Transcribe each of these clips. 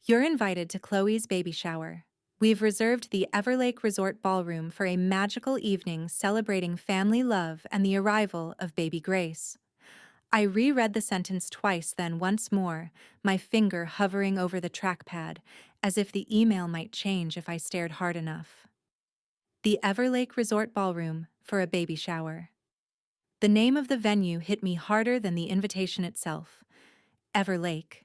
You're invited to Chloe's baby shower. We've reserved the Everlake Resort ballroom for a magical evening celebrating family love and the arrival of baby Grace. I reread the sentence twice, then once more, my finger hovering over the trackpad, as if the email might change if I stared hard enough. The Everlake Resort ballroom for a baby shower. The name of the venue hit me harder than the invitation itself. Everlake.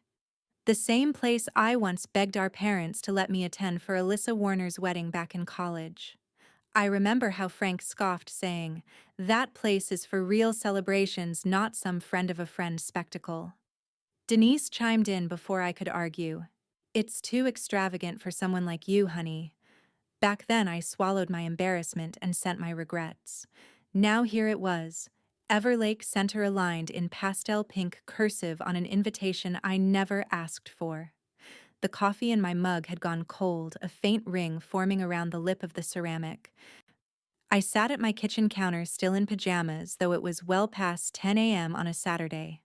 The same place I once begged our parents to let me attend for Alyssa Warner's wedding back in college. I remember how Frank scoffed, saying, "That place is for real celebrations, not some friend of a friend spectacle." Denise chimed in before I could argue. "It's too extravagant for someone like you, honey." Back then I swallowed my embarrassment and sent my regrets. Now here it was, Everlake center-aligned in pastel pink cursive on an invitation I never asked for. The coffee in my mug had gone cold, a faint ring forming around the lip of the ceramic. I sat at my kitchen counter still in pajamas, though it was well past 10 a.m. on a Saturday.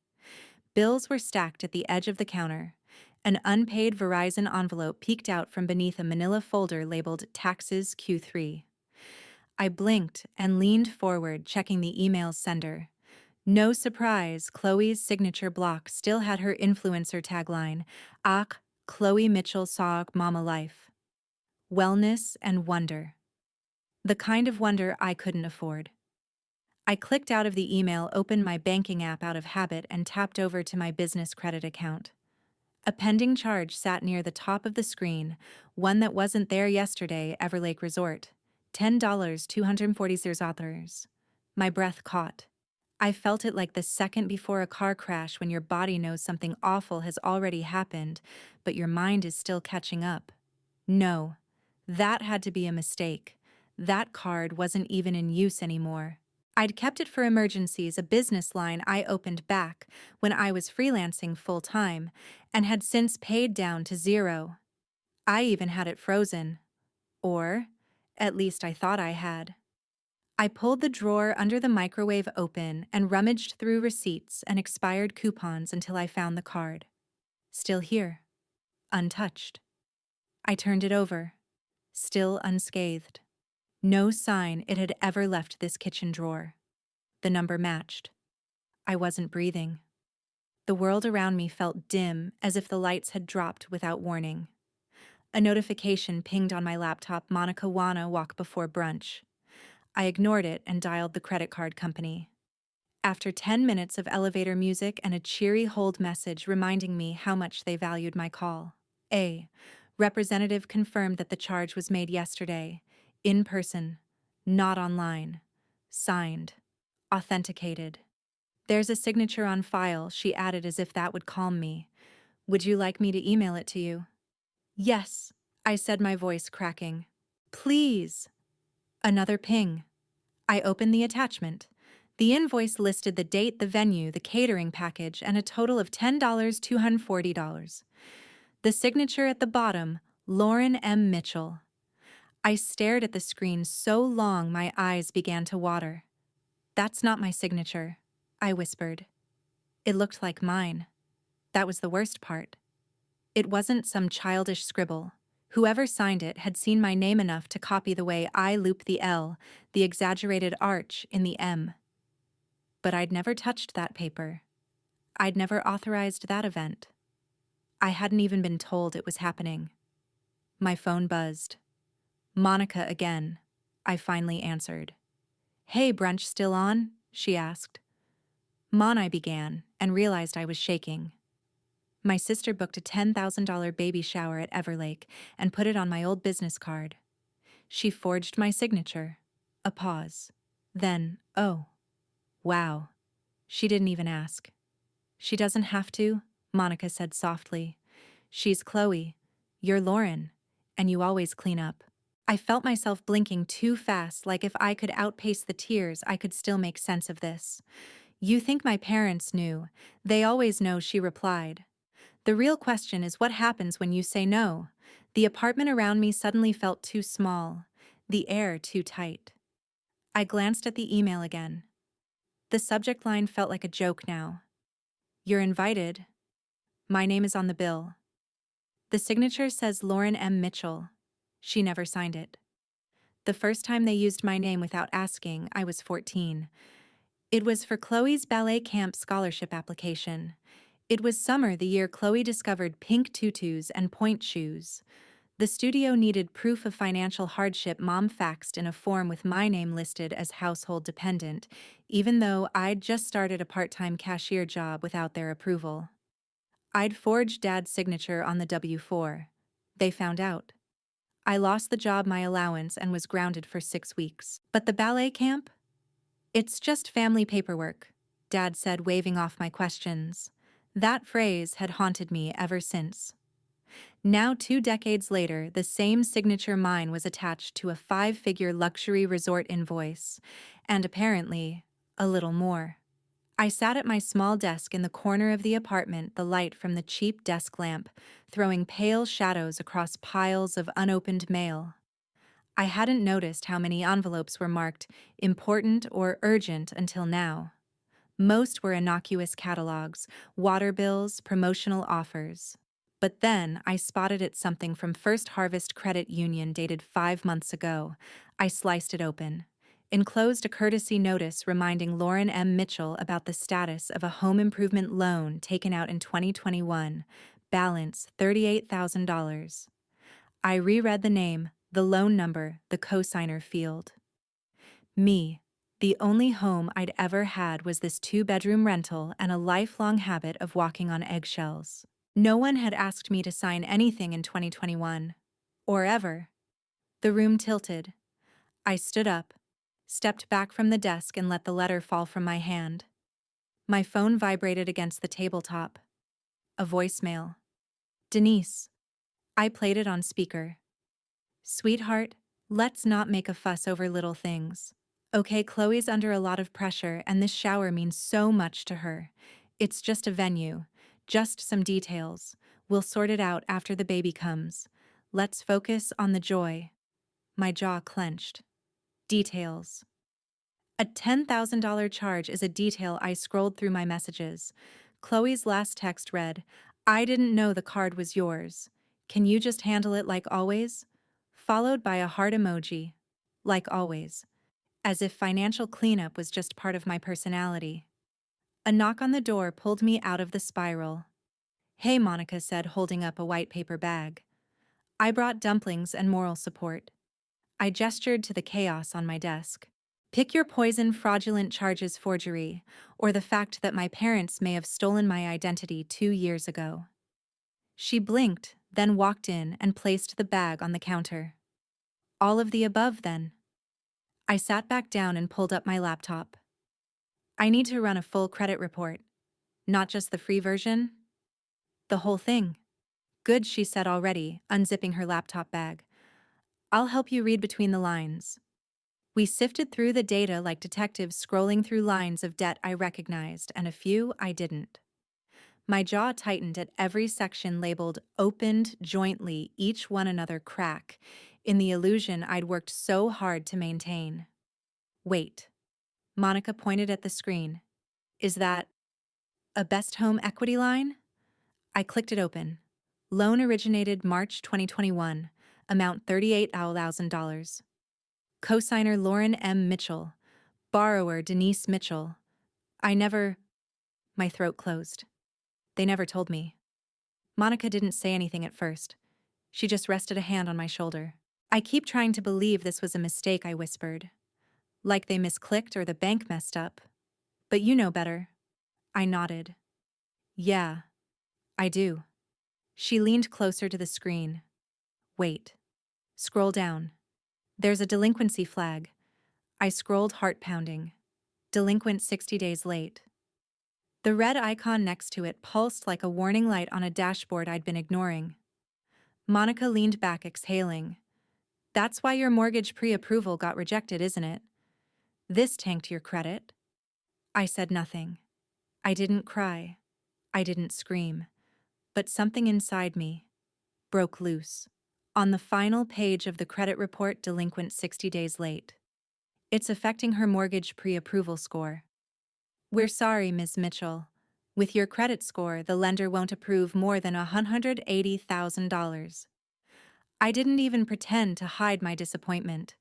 Bills were stacked at the edge of the counter. An unpaid Verizon envelope peeked out from beneath a manila folder labeled Taxes Q3. I blinked and leaned forward, checking the email's sender. No surprise, Chloe's signature block still had her influencer tagline, "Ach, Chloe Mitchell saw Mama Life." Wellness and wonder. The kind of wonder I couldn't afford. I clicked out of the email, opened my banking app out of habit, and tapped over to my business credit account. A pending charge sat near the top of the screen, one that wasn't there yesterday. Everlake Resort. $10, $240. My breath caught. I felt it like the second before a car crash when your body knows something awful has already happened, but your mind is still catching up. No, that had to be a mistake. That card wasn't even in use anymore. I'd kept it for emergencies, a business line I opened back when I was freelancing full-time, and had since paid down to zero. I even had it frozen. Or, at least I thought I had. I pulled the drawer under the microwave open and rummaged through receipts and expired coupons until I found the card. Still here. Untouched. I turned it over. Still unscathed. No sign it had ever left this kitchen drawer. The number matched. I wasn't breathing. The world around me felt dim, as if the lights had dropped without warning. A notification pinged on my laptop, "Monica wanna walk before brunch." I ignored it and dialed the credit card company. After 10 minutes of elevator music and a cheery hold message reminding me how much they valued my call. A representative confirmed that the charge was made yesterday, in person, not online. Signed. Authenticated. "There's a signature on file," she added as if that would calm me. "Would you like me to email it to you?" "Yes," I said, my voice cracking. "Please." Another ping. I opened the attachment. The invoice listed the date, the venue, the catering package, and a total of $10, $240. The signature at the bottom, Lauren M. Mitchell. I stared at the screen so long my eyes began to water. "That's not my signature," I whispered. It looked like mine. That was the worst part. It wasn't some childish scribble. Whoever signed it had seen my name enough to copy the way I loop the L, the exaggerated arch in the M. But I'd never touched that paper. I'd never authorized that event. I hadn't even been told it was happening. My phone buzzed. "Monica again," I finally answered. "Hey, brunch still on?" she asked. "Mon," I began, and realized I was shaking. My sister booked a $10,000 baby shower at Everlake and put it on my old business card. She forged my signature. A pause. Then, "Oh. Wow." She didn't even ask. "She doesn't have to," Monica said softly. "She's Chloe. You're Lauren. And you always clean up." I felt myself blinking too fast, like if I could outpace the tears, I could still make sense of this. "You think my parents knew. They always know," she replied. "The real question is what happens when you say no." The apartment around me suddenly felt too small, the air too tight. I glanced at the email again. The subject line felt like a joke now. "You're invited. My name is on the bill." The signature says Lauren M. Mitchell. She never signed it. The first time they used my name without asking, I was 14. It was for Chloe's ballet camp scholarship application. It was summer the year Chloe discovered pink tutus and point shoes. The studio needed proof of financial hardship. Mom faxed in a form with my name listed as household dependent, even though I'd just started a part-time cashier job without their approval. I'd forged Dad's signature on the W-4. They found out. I lost the job, my allowance, and was grounded for 6 weeks. But the ballet camp? It's just family paperwork, Dad said, waving off my questions. That phrase had haunted me ever since. Now, 2 decades later, the same signature mine was attached to a 5-figure luxury resort invoice, and apparently, a little more. I sat at my small desk in the corner of the apartment, the light from the cheap desk lamp throwing pale shadows across piles of unopened mail. I hadn't noticed how many envelopes were marked important or urgent until now. Most were innocuous catalogs, water bills, promotional offers. But then I spotted it, something from First Harvest Credit Union dated 5 months ago. I sliced it open. Enclosed a courtesy notice reminding Lauren M. Mitchell about the status of a home improvement loan taken out in 2021. Balance $38,000. I reread the name, the loan number, the cosigner field. Me. The only home I'd ever had was this 2-bedroom rental and a lifelong habit of walking on eggshells. No one had asked me to sign anything in 2021. Or ever. The room tilted. I stood up, stepped back from the desk, and let the letter fall from my hand. My phone vibrated against the tabletop. A voicemail. Denise. I played it on speaker. Sweetheart, let's not make a fuss over little things. Okay, Chloe's under a lot of pressure, and this shower means so much to her. It's just a venue, just some details. We'll sort it out after the baby comes. Let's focus on the joy. My jaw clenched. Details. A $10,000 charge is a detail. I scrolled through my messages. Chloe's last text read, "I didn't know the card was yours. Can you just handle it like always?" Followed by a heart emoji. Like always. As if financial cleanup was just part of my personality. A knock on the door pulled me out of the spiral. "Hey," Monica said, holding up a white paper bag. I brought dumplings and moral support. I gestured to the chaos on my desk. "Pick your poison: fraudulent charges, forgery, or the fact that my parents may have stolen my identity 2 years ago." She blinked, then walked in and placed the bag on the counter. "All of the above, then." I sat back down and pulled up my laptop. "I need to run a full credit report. Not just the free version? The whole thing." "Good," she said, already unzipping her laptop bag. "I'll help you read between the lines." We sifted through the data like detectives, scrolling through lines of debt I recognized and a few I didn't. My jaw tightened at every section labeled "opened jointly," each one another crack, in the illusion I'd worked so hard to maintain. "Wait." Monica pointed at the screen. "Is that a best home equity line?" I clicked it open. Loan originated March 2021. Amount $38,000. Cosigner Lauren M. Mitchell. Borrower Denise Mitchell. My throat closed. They never told me. Monica didn't say anything at first. She just rested a hand on my shoulder. "I keep trying to believe this was a mistake," I whispered. "Like they misclicked or the bank messed up. But you know better." I nodded. "Yeah, I do." She leaned closer to the screen. "Wait. Scroll down. There's a delinquency flag." I scrolled, heart pounding. "Delinquent 60 days late." The red icon next to it pulsed like a warning light on a dashboard I'd been ignoring. Monica leaned back, exhaling. "That's why your mortgage pre-approval got rejected, isn't it? This tanked your credit." I said nothing. I didn't cry. I didn't scream. But something inside me broke loose. On the final page of the credit report, delinquent 60 days late. It's affecting her mortgage pre-approval score. "We're sorry, Ms. Mitchell." With your credit score, the lender won't approve more than $180,000. I didn't even pretend to hide my disappointment.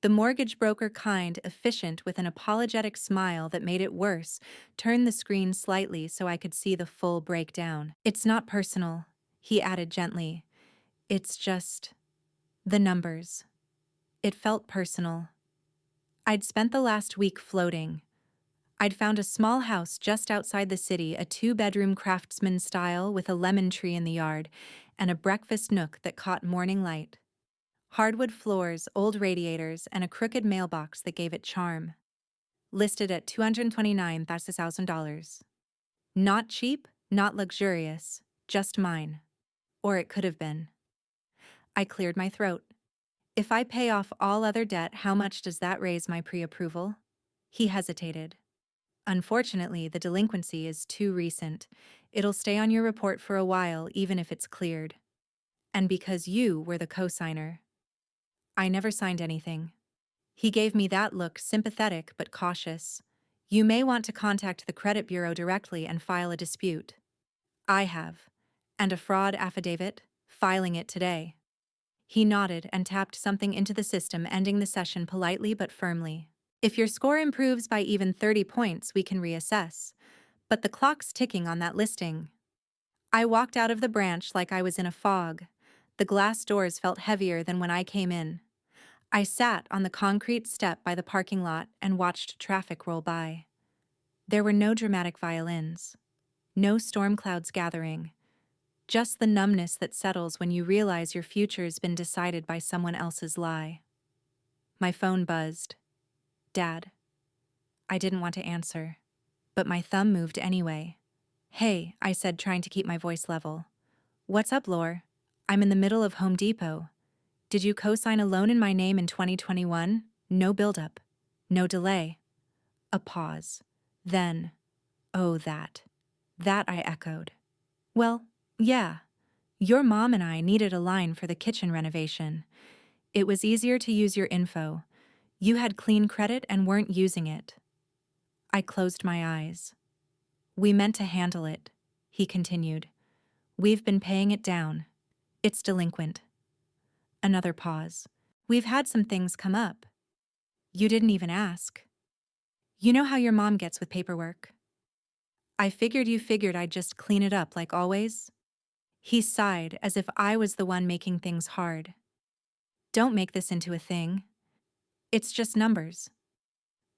The mortgage broker, kind, efficient, with an apologetic smile that made it worse, turned the screen slightly so I could see the full breakdown. It's not personal, he added gently. It's just the numbers. It felt personal. I'd spent the last week floating. I'd found a small house just outside the city, a 2-bedroom craftsman style with a lemon tree in the yard, and a breakfast nook that caught morning light. Hardwood floors, old radiators, and a crooked mailbox that gave it charm. Listed at $229,000. Not cheap, not luxurious, just mine. Or it could have been. I cleared my throat. If I pay off all other debt, how much does that raise my pre-approval? He hesitated. Unfortunately, the delinquency is too recent. It'll stay on your report for a while, even if it's cleared. And because you were the co-signer. I never signed anything. He gave me that look, sympathetic but cautious. You may want to contact the credit bureau directly and file a dispute. I have. And a fraud affidavit, filing it today. He nodded and tapped something into the system, ending the session politely but firmly. If your score improves by even 30 points, we can reassess. But the clock's ticking on that listing. I walked out of the branch like I was in a fog. The glass doors felt heavier than when I came in. I sat on the concrete step by the parking lot and watched traffic roll by. There were no dramatic violins, no storm clouds gathering, just the numbness that settles when you realize your future's been decided by someone else's lie. My phone buzzed. Dad. I didn't want to answer, but my thumb moved anyway. Hey, I said, trying to keep my voice level. What's up, Lore? I'm in the middle of Home Depot. Did you co-sign a loan in my name in 2021? No buildup. No delay. A pause. Then, oh, that. That, I echoed. Well, yeah. Your mom and I needed a line for the kitchen renovation. It was easier to use your info. You had clean credit and weren't using it. I closed my eyes. We meant to handle it, he continued. We've been paying it down. It's delinquent. Another pause. We've had some things come up. You didn't even ask. You know how your mom gets with paperwork. I figured you figured I'd just clean it up like always. He sighed as if I was the one making things hard. Don't make this into a thing. It's just numbers.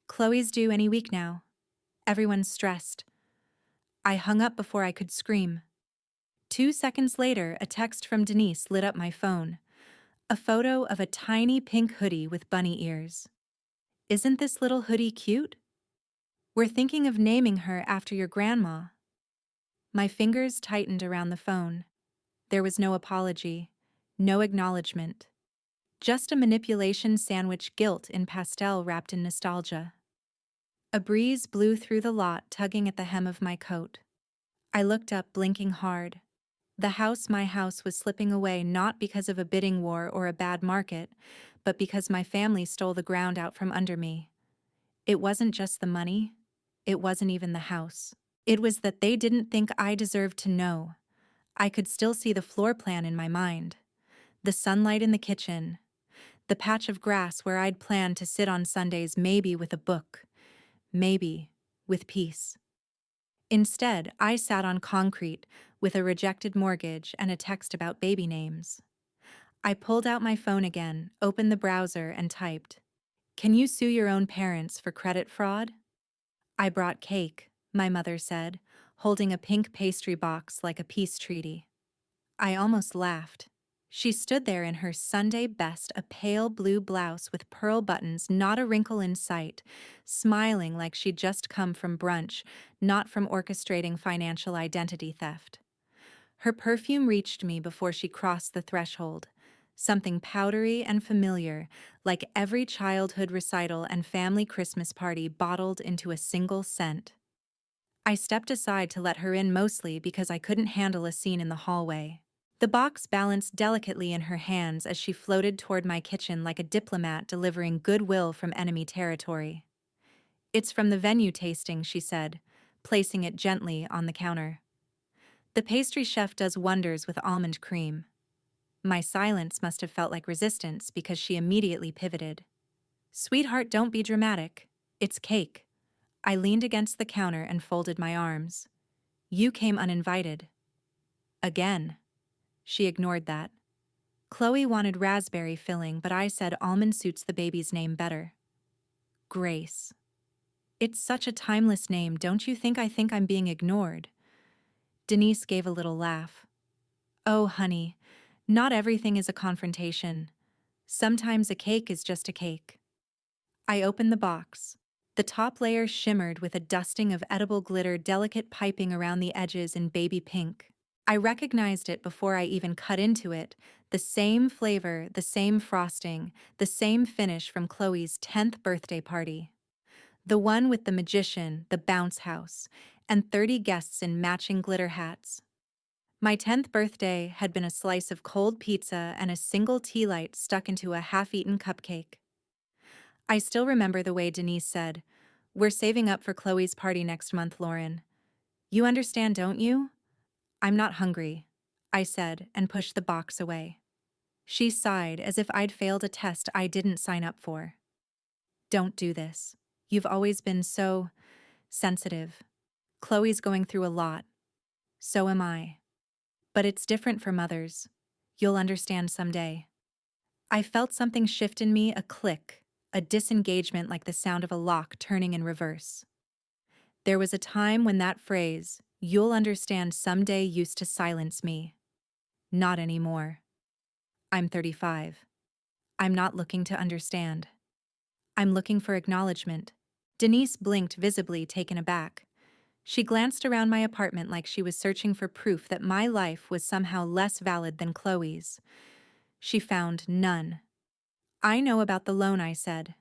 Chloe's due any week now. Everyone's stressed. I hung up before I could scream. 2 seconds later, a text from Denise lit up my phone. A photo of a tiny pink hoodie with bunny ears. Isn't this little hoodie cute? We're thinking of naming her after your grandma. My fingers tightened around the phone. There was no apology, no acknowledgement. Just a manipulation sandwich, guilt in pastel wrapped in nostalgia. A breeze blew through the lot, tugging at the hem of my coat. I looked up, blinking hard. The house, my house, was slipping away, not because of a bidding war or a bad market, but because my family stole the ground out from under me. It wasn't just the money. It wasn't even the house. It was that they didn't think I deserved to know. I could still see the floor plan in my mind. The sunlight in the kitchen. The patch of grass where I'd planned to sit on Sundays, maybe with a book. Maybe with peace. Instead, I sat on concrete with a rejected mortgage and a text about baby names. I pulled out my phone again, opened the browser, and typed, "Can you sue your own parents for credit fraud?" I brought cake, my mother said, holding a pink pastry box like a peace treaty. I almost laughed. She stood there in her Sunday best, a pale blue blouse with pearl buttons, not a wrinkle in sight, smiling like she'd just come from brunch, not from orchestrating financial identity theft. Her perfume reached me before she crossed the threshold, something powdery and familiar, like every childhood recital and family Christmas party bottled into a single scent. I stepped aside to let her in, mostly because I couldn't handle a scene in the hallway. The box balanced delicately in her hands as she floated toward my kitchen like a diplomat delivering goodwill from enemy territory. "It's from the venue tasting," she said. placing it gently on the counter. The pastry chef does wonders with almond cream. My silence must have felt like resistance because she immediately pivoted. Sweetheart, don't be dramatic. It's cake. I leaned against the counter and folded my arms. You came uninvited. Again. She ignored that. Chloe wanted raspberry filling, but I said almond suits the baby's name better. Grace. It's such a timeless name, don't you think? I think I'm being ignored. Denise gave a little laugh. Oh, honey, not everything is a confrontation. Sometimes a cake is just a cake. I opened the box. The top layer shimmered with a dusting of edible glitter, delicate piping around the edges in baby pink. I recognized it before I even cut into it, the same flavor, the same frosting, the same finish from Chloe's 10th birthday party. The one with the magician, the bounce house, and 30 guests in matching glitter hats. My 10th birthday had been a slice of cold pizza and a single tea light stuck into a half-eaten cupcake. I still remember the way Denise said, "We're saving up for Chloe's party next month, Lauren. You understand, don't you?" "I'm not hungry," I said and pushed the box away. She sighed as if I'd failed a test I didn't sign up for. "Don't do this. You've always been so sensitive. Chloe's going through a lot. So am I. But it's different for mothers. You'll understand someday." I felt something shift in me, a click, a disengagement like the sound of a lock turning in reverse. There was a time when that phrase, "you'll understand someday," used to silence me. Not anymore. I'm 35. I'm not looking to understand. I'm looking for acknowledgement. Denise blinked, visibly taken aback. She glanced around my apartment like she was searching for proof that my life was somehow less valid than Chloe's. She found none. "I know about the loan," I said,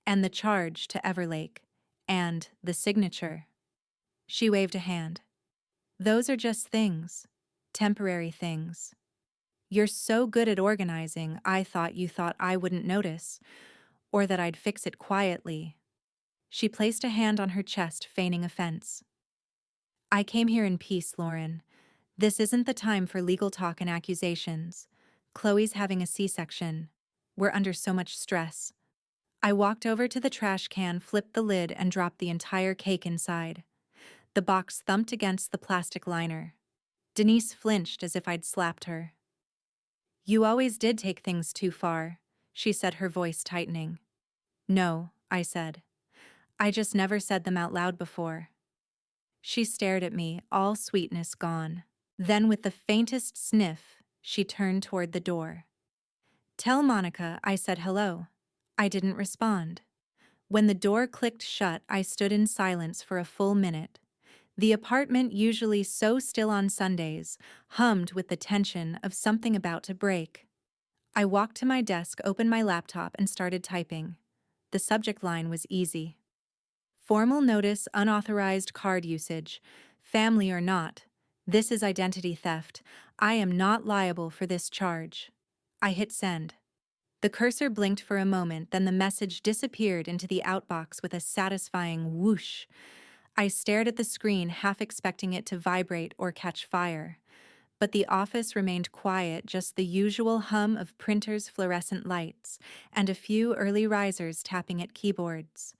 "and the charge to Everlake, and the signature." She waved a hand. "Those are just things. Temporary things. You're so good at organizing, I thought you thought I wouldn't notice, or that I'd fix it quietly." She placed a hand on her chest, feigning offense. "I came here in peace, Lauren. This isn't the time for legal talk and accusations. Chloe's having a C-section. We're under so much stress." I walked over to the trash can, flipped the lid, and dropped the entire cake inside. The box thumped against the plastic liner. Denise flinched as if I'd slapped her. "You always did take things too far," she said, her voice tightening. "No," I said. "I just never said them out loud before." She stared at me, all sweetness gone. Then, with the faintest sniff, she turned toward the door. "Tell Monica I said hello." I didn't respond. When the door clicked shut, I stood in silence for a full minute. The apartment, usually so still on Sundays, hummed with the tension of something about to break. I walked to my desk, opened my laptop, and started typing. The subject line was easy. "Formal notice, unauthorized card usage. Family or not. This is identity theft. I am not liable for this charge." I hit send. The cursor blinked for a moment, then the message disappeared into the outbox with a satisfying whoosh. I stared at the screen, half expecting it to vibrate or catch fire. But the office remained quiet, just the usual hum of printers' fluorescent lights, and a few early risers tapping at keyboards.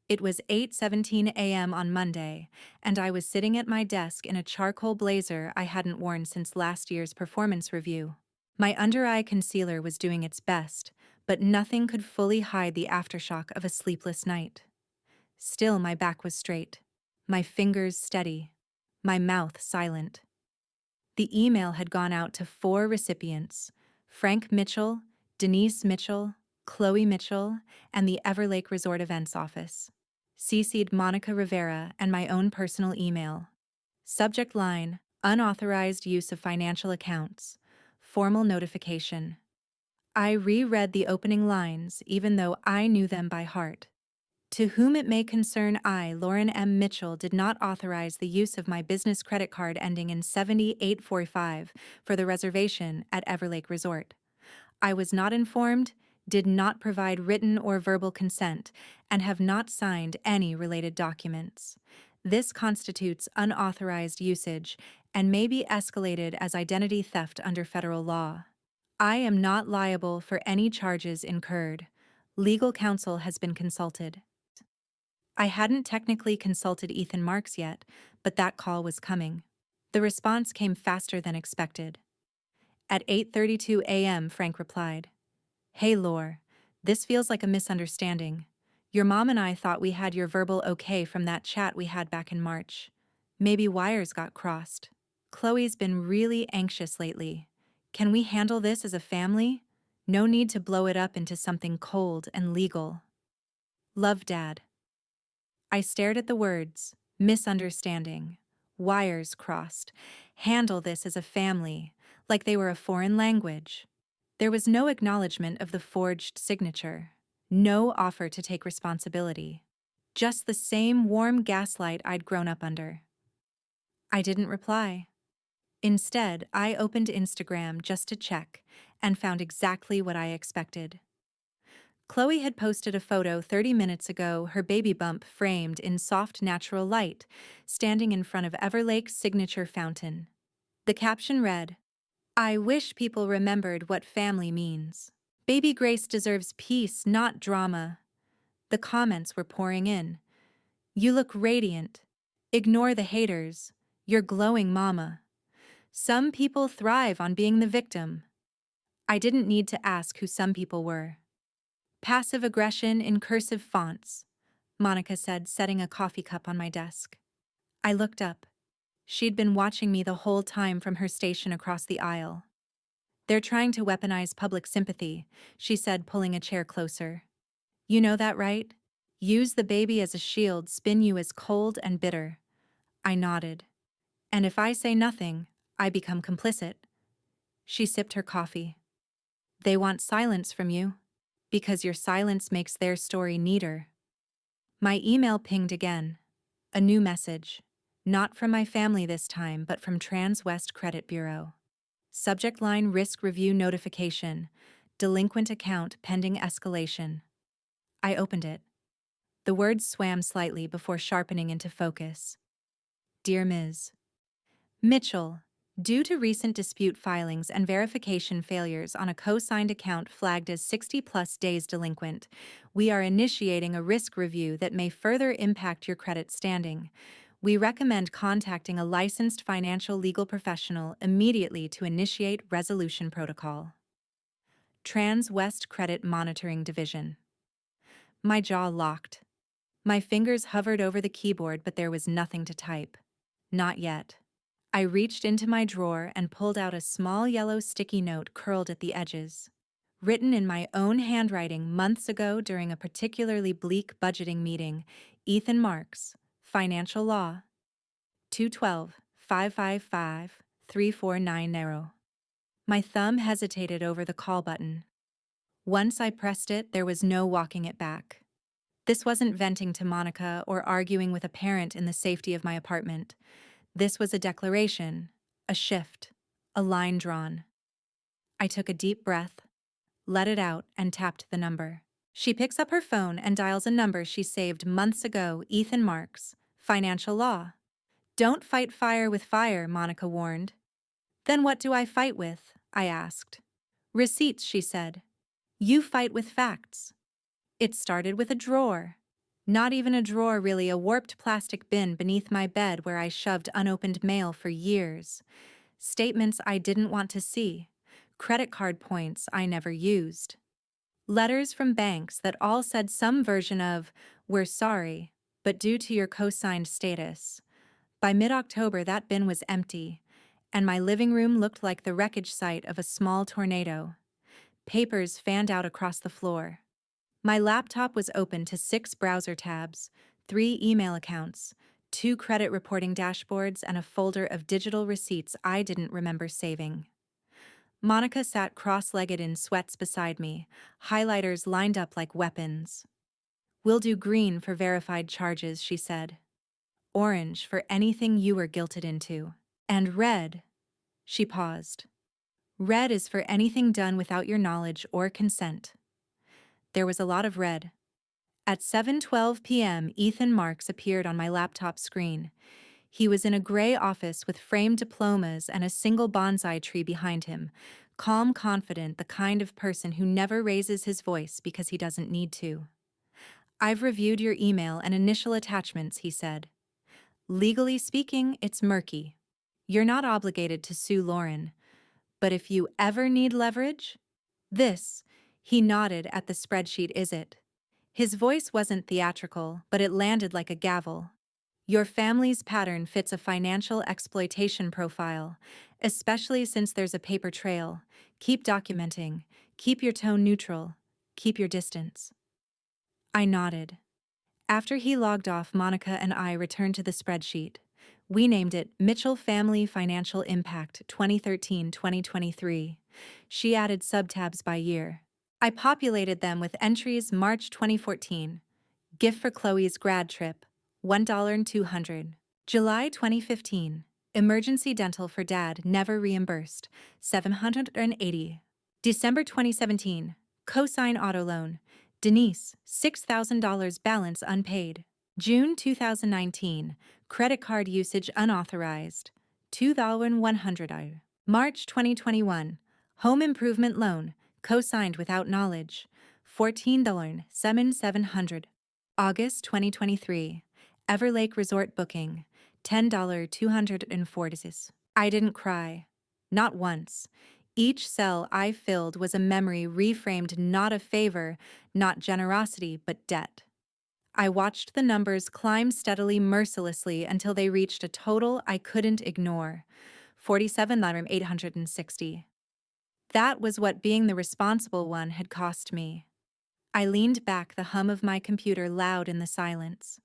It was 8:17 a.m. on Monday, and I was sitting at my desk in a charcoal blazer I hadn't worn since last year's performance review. My under-eye concealer was doing its best, but nothing could fully hide the aftershock of a sleepless night. Still, my back was straight, my fingers steady, my mouth silent. The email had gone out to 4 recipients: Frank Mitchell, Denise Mitchell, Chloe Mitchell, and the Everlake Resort events office. CC'd Monica Rivera and my own personal email. Subject line: unauthorized use of financial accounts. Formal notification. I reread the opening lines, even though I knew them by heart. "To whom it may concern, I, Lauren M. Mitchell, did not authorize the use of my business credit card ending in 7845 for the reservation at Everlake Resort. I was not informed, did not provide written or verbal consent, and have not signed any related documents. This constitutes unauthorized usage and may be escalated as identity theft under federal law. I am not liable for any charges incurred. Legal counsel has been consulted. I hadn't technically consulted Ethan Marks yet, but that call was coming. The response came faster than expected. At 8:32 a.m., Frank replied, "Hey Lore, this feels like a misunderstanding. Your mom and I thought we had your verbal okay from that chat we had back in March. Maybe wires got crossed. Chloe's been really anxious lately. Can we handle this as a family? No need to blow it up into something cold and legal. Love, Dad." I stared at the words, misunderstanding, wires crossed, handle this as a family, like they were a foreign language. There was no acknowledgement of the forged signature, no offer to take responsibility, just the same warm gaslight I'd grown up under. I didn't reply. Instead, I opened Instagram just to check and found exactly what I expected. Chloe had posted a photo 30 minutes ago, her baby bump framed in soft natural light, standing in front of Everlake's signature fountain. The caption read, "I wish people remembered what family means. Baby Grace deserves peace, not drama." The comments were pouring in. "You look radiant. Ignore the haters. You're glowing, mama." Some people thrive on being the victim. I didn't need to ask who some people were. "Passive aggression in cursive fonts," Monica said, setting a coffee cup on my desk. I looked up. She'd been watching me the whole time from her station across the aisle. "They're trying to weaponize public sympathy," she said, pulling a chair closer. "You know that, right? Use the baby as a shield, spin you as cold and bitter." I nodded. "And if I say nothing, I become complicit." She sipped her coffee. "They want silence from you, because your silence makes their story neater." My email pinged again. A new message. Not from my family this time, but from Transwest Credit Bureau. Subject line: risk review notification. Delinquent account pending escalation. I opened it. The words swam slightly before sharpening into focus. "Dear Ms. Mitchell, due to recent dispute filings and verification failures on a co-signed account flagged as 60-plus days delinquent, we are initiating a risk review that may further impact your credit standing. We recommend contacting a licensed financial legal professional immediately to initiate resolution protocol." Transwest Credit Monitoring Division. My jaw locked. My fingers hovered over the keyboard, but there was nothing to type. Not yet. I reached into my drawer and pulled out a small yellow sticky note curled at the edges. Written in my own handwriting months ago during a particularly bleak budgeting meeting, Ethan Marks, Financial Law, 212-555-3490. My thumb hesitated over the call button. Once I pressed it, there was no walking it back. This wasn't venting to Monica or arguing with a parent in the safety of my apartment. This was a declaration, a shift, a line drawn. I took a deep breath, let it out, and tapped the number. She picks up her phone and dials a number she saved months ago: Ethan Marks, Financial Law. "Don't fight fire with fire," Monica warned. "Then what do I fight with?" I asked. "Receipts," she said. "You fight with facts." It started with a drawer. Not even a drawer, really, a warped plastic bin beneath my bed where I shoved unopened mail for years. Statements I didn't want to see. Credit card points I never used. Letters from banks that all said some version of, "We're sorry, but due to your co-signed status." By mid-October, that bin was empty, and my living room looked like the wreckage site of a small tornado. Papers fanned out across the floor. My laptop was open to 6 browser tabs, 3 email accounts, 2 credit reporting dashboards, and a folder of digital receipts I didn't remember saving. Monica sat cross-legged in sweats beside me, highlighters lined up like weapons. "We'll do green for verified charges," she said. "Orange for anything you were guilted into. And red," she paused. "Red is for anything done without your knowledge or consent." There was a lot of red. At 7:12 p.m., Ethan Marks appeared on my laptop screen. He was in a gray office with framed diplomas and a single bonsai tree behind him, calm, confident, the kind of person who never raises his voice because he doesn't need to. "I've reviewed your email and initial attachments," he said. "Legally speaking, it's murky. You're not obligated to sue Lauren, but if you ever need leverage, this," he nodded at the spreadsheet, "is it." His voice wasn't theatrical, but it landed like a gavel. "Your family's pattern fits a financial exploitation profile, especially since there's a paper trail. Keep documenting, keep your tone neutral, keep your distance." I nodded. After he logged off, Monica and I returned to the spreadsheet. We named it Mitchell Family Financial Impact 2013-2023. She added subtabs by year. I populated them with entries: March 2014, gift for Chloe's grad trip, $1,200. July 2015, emergency dental for dad, never reimbursed, $780. December 2017, cosign auto loan, Denise, $6,000 balance unpaid. June 2019, credit card usage unauthorized, $2,100. March 2021, home improvement loan, co-signed without knowledge, $14,700. August 2023, Everlake Resort booking, $10,240. I didn't cry. Not once. Each cell I filled was a memory reframed, not a favor, not generosity, but debt. I watched the numbers climb steadily, mercilessly, until they reached a total I couldn't ignore: $47,860. That was what being the responsible one had cost me. I leaned back, the hum of my computer loud in the silence.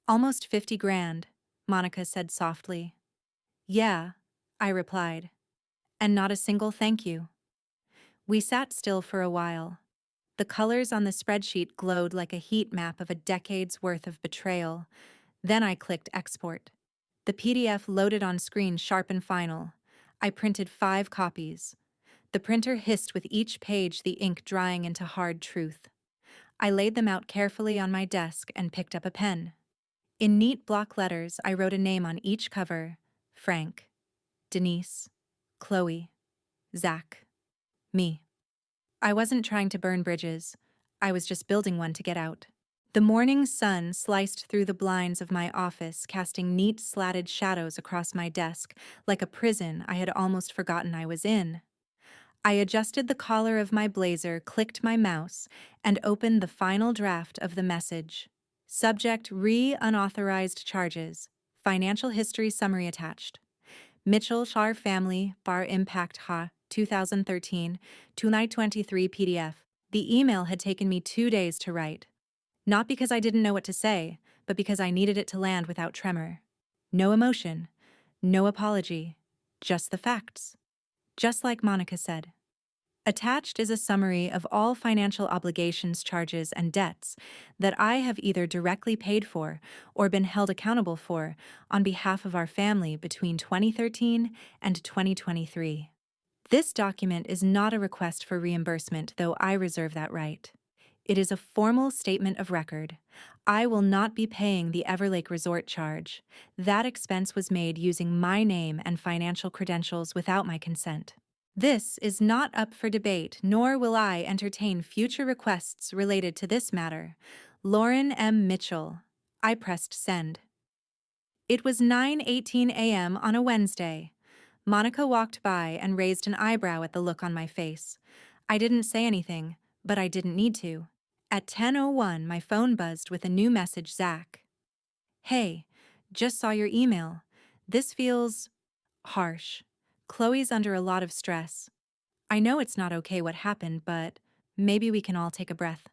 "Almost 50 grand, Monica said softly. "Yeah," I replied. "And not a single thank you." We sat still for a while. The colors on the spreadsheet glowed like a heat map of a decade's worth of betrayal. Then I clicked export. The PDF loaded on screen, sharp and final. I printed 5 copies. The printer hissed with each page, the ink drying into hard truth. I laid them out carefully on my desk and picked up a pen. In neat block letters, I wrote a name on each cover: Frank, Denise, Chloe, Zach, me. I wasn't trying to burn bridges. I was just building one to get out. The morning sun sliced through the blinds of my office, casting neat slatted shadows across my desk, like a prison I had almost forgotten I was in. I adjusted the collar of my blazer, clicked my mouse, and opened the final draft of the message. Subject: unauthorized charges. Financial history summary attached. Mitchell Shar Family Bar Impact Ha 2013 2023 PDF. The email had taken me 2 days to write. Not because I didn't know what to say, but because I needed it to land without tremor. No emotion, no apology, just the facts. Just like Monica said. Attached is a summary of all financial obligations, charges, and debts that I have either directly paid for or been held accountable for on behalf of our family between 2013 and 2023. This document is not a request for reimbursement, though I reserve that right. It is a formal statement of record. I will not be paying the Everlake Resort charge. That expense was made using my name and financial credentials without my consent. This is not up for debate, nor will I entertain future requests related to this matter. Lauren M. Mitchell. I pressed send. It was 9:18 a.m. on a Wednesday. Monica walked by and raised an eyebrow at the look on my face. I didn't say anything, but I didn't need to. At 10:01, my phone buzzed with a new message: Zach. "Hey, just saw your email. This feels harsh. Chloe's under a lot of stress. I know it's not okay what happened, but maybe we can all take a breath.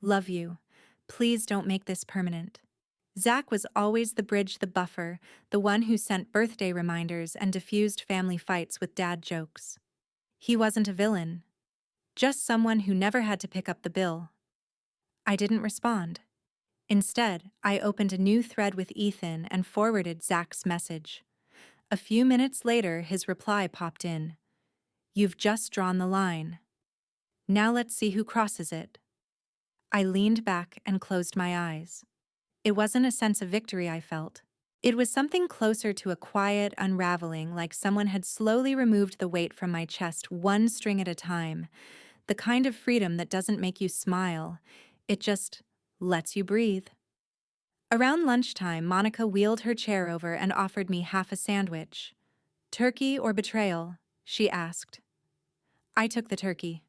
Love you. Please don't make this permanent." Zach was always the bridge, the buffer, the one who sent birthday reminders and diffused family fights with dad jokes. He wasn't a villain, just someone who never had to pick up the bill. I didn't respond. Instead, I opened a new thread with Ethan and forwarded Zach's message. A few minutes later, his reply popped in. "You've just drawn the line. Now let's see who crosses it." I leaned back and closed my eyes. It wasn't a sense of victory I felt. It was something closer to a quiet unraveling, like someone had slowly removed the weight from my chest one string at a time, the kind of freedom that doesn't make you smile. It just lets you breathe. Around lunchtime, Monica wheeled her chair over and offered me half a sandwich. Turkey or betrayal? She asked. I took the turkey.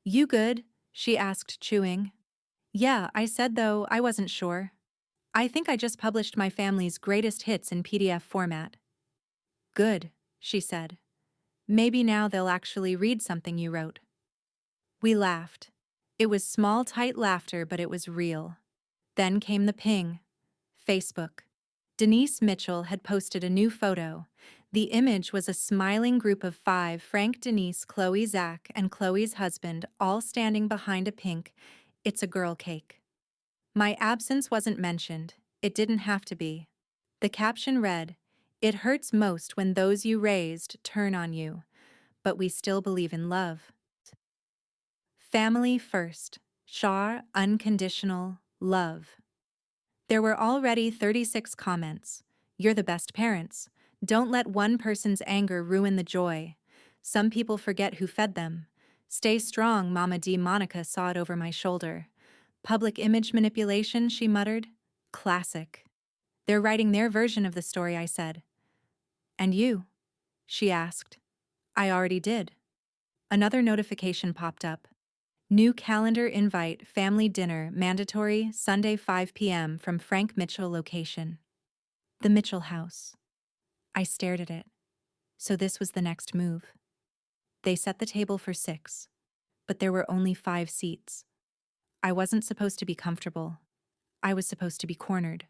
You good? She asked, chewing. Yeah, I said, though I wasn't sure. I think I just published my family's greatest hits in PDF format. Good, she said. Maybe now they'll actually read something you wrote. We laughed. It was small, tight laughter, but it was real. Then came the ping. Facebook. Denise Mitchell had posted a new photo. The image was a smiling group of 5: Frank, Denise, Chloe, Zach, and Chloe's husband, all standing behind a pink "It's a Girl" cake. My absence wasn't mentioned. It didn't have to be. The caption read, "It hurts most when those you raised turn on you, but we still believe in love." Family first. Shar, unconditional love. There were already 36 comments. You're the best parents. Don't let one person's anger ruin the joy. Some people forget who fed them. Stay strong, Mama D. Monica saw it over my shoulder. Public image manipulation, she muttered. Classic. They're writing their version of the story, I said. And you? She asked. I already did. Another notification popped up. New calendar invite, family dinner, mandatory, Sunday 5 p.m. from Frank Mitchell location. The Mitchell house. I stared at it. So this was the next move. They set the table for 6, but there were only 5 seats. I wasn't supposed to be comfortable. I was supposed to be cornered.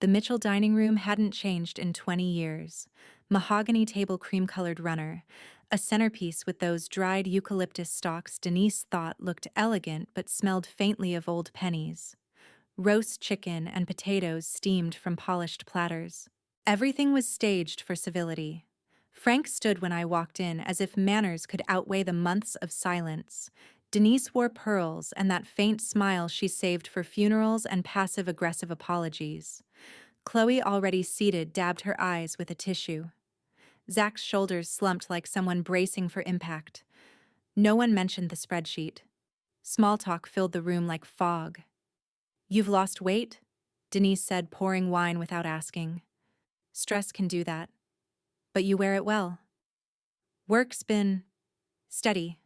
The Mitchell dining room hadn't changed in 20 years. Mahogany table, cream-colored runner. A centerpiece with those dried eucalyptus stalks Denise thought looked elegant but smelled faintly of old pennies. Roast chicken and potatoes steamed from polished platters. Everything was staged for civility. Frank stood when I walked in as if manners could outweigh the months of silence. Denise wore pearls and that faint smile she saved for funerals and passive-aggressive apologies. Chloe, already seated, dabbed her eyes with a tissue. Zach's shoulders slumped like someone bracing for impact. No one mentioned the spreadsheet. Small talk filled the room like fog. You've lost weight? Denise said, pouring wine without asking. Stress can do that. But you wear it well. Work's been steady,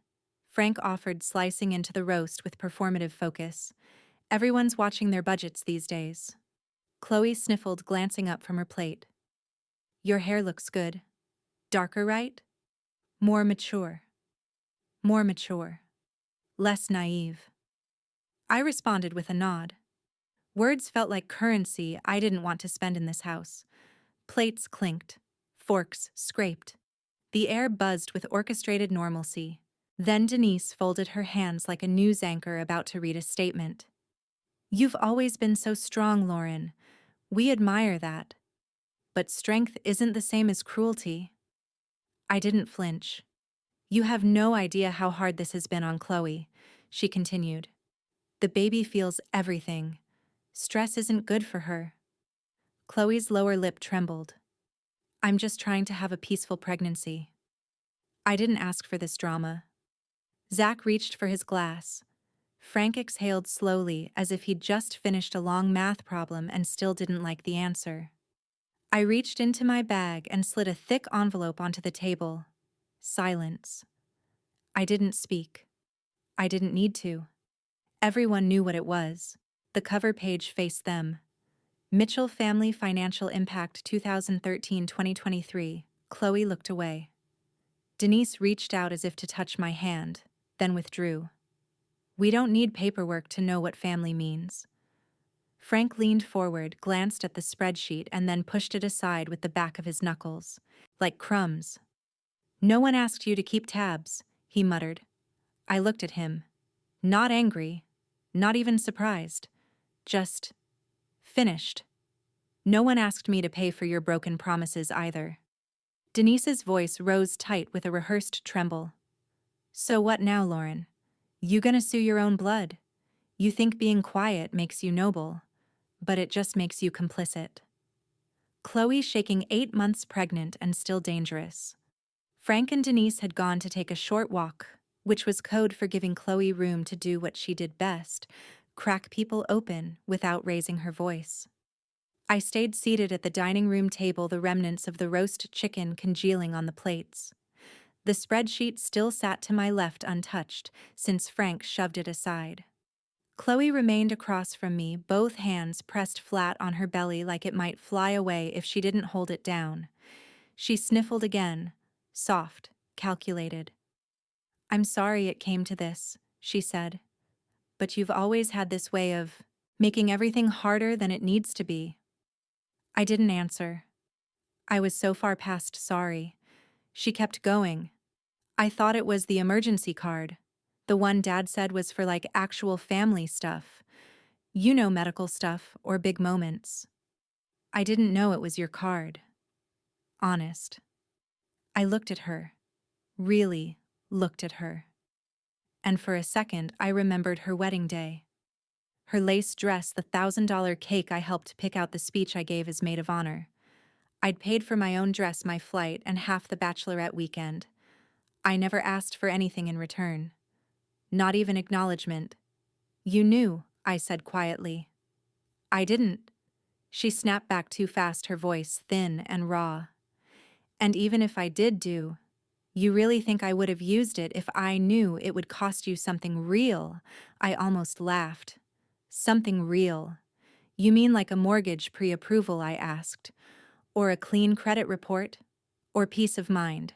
Frank offered, slicing into the roast with performative focus. Everyone's watching their budgets these days. Chloe sniffled, glancing up from her plate. Your hair looks good. Darker, right? More mature. More mature. Less naive. I responded with a nod. Words felt like currency I didn't want to spend in this house. Plates clinked. Forks scraped. The air buzzed with orchestrated normalcy. Then Denise folded her hands like a news anchor about to read a statement. You've always been so strong, Lauren. We admire that. But strength isn't the same as cruelty. I didn't flinch. You have no idea how hard this has been on Chloe, she continued. The baby feels everything. Stress isn't good for her. Chloe's lower lip trembled. I'm just trying to have a peaceful pregnancy. I didn't ask for this drama. Zach reached for his glass. Frank exhaled slowly, as if he'd just finished a long math problem and still didn't like the answer. I reached into my bag and slid a thick envelope onto the table. Silence. I didn't speak. I didn't need to. Everyone knew what it was. The cover page faced them. Mitchell Family Financial Impact 2013-2023. Chloe looked away. Denise reached out as if to touch my hand, then withdrew. We don't need paperwork to know what family means. Frank leaned forward, glanced at the spreadsheet, and then pushed it aside with the back of his knuckles. Like crumbs. No one asked you to keep tabs, he muttered. I looked at him. Not angry. Not even surprised. Just finished. No one asked me to pay for your broken promises either. Denise's voice rose tight with a rehearsed tremble. So what now, Lauren? You gonna sue your own blood? You think being quiet makes you noble, but it just makes you complicit. Chloe shaking 8 months pregnant and still dangerous. Frank and Denise had gone to take a short walk, which was code for giving Chloe room to do what she did best, crack people open without raising her voice. I stayed seated at the dining room table, the remnants of the roast chicken congealing on the plates. The spreadsheet still sat to my left untouched, since Frank shoved it aside. Chloe remained across from me, both hands pressed flat on her belly like it might fly away if she didn't hold it down. She sniffled again, soft, calculated. "I'm sorry it came to this," she said. "But you've always had this way of making everything harder than it needs to be." I didn't answer. I was so far past sorry. She kept going. "I thought it was the emergency card. The one Dad said was for like actual family stuff. You know, medical stuff or big moments. I didn't know it was your card. Honest." I looked at her. Really looked at her. And for a second, I remembered her wedding day. Her lace dress, the $1,000 cake I helped pick out, the speech I gave as maid of honor. I'd paid for my own dress, my flight, and half the bachelorette weekend. I never asked for anything in return. Not even acknowledgement. "You knew," I said quietly. "I didn't." She snapped back too fast, her voice thin and raw. "And even if I did do, you really think I would have used it if I knew it would cost you something real?" I almost laughed. "Something real. You mean like a mortgage pre-approval?" I asked. "Or a clean credit report? Or peace of mind?"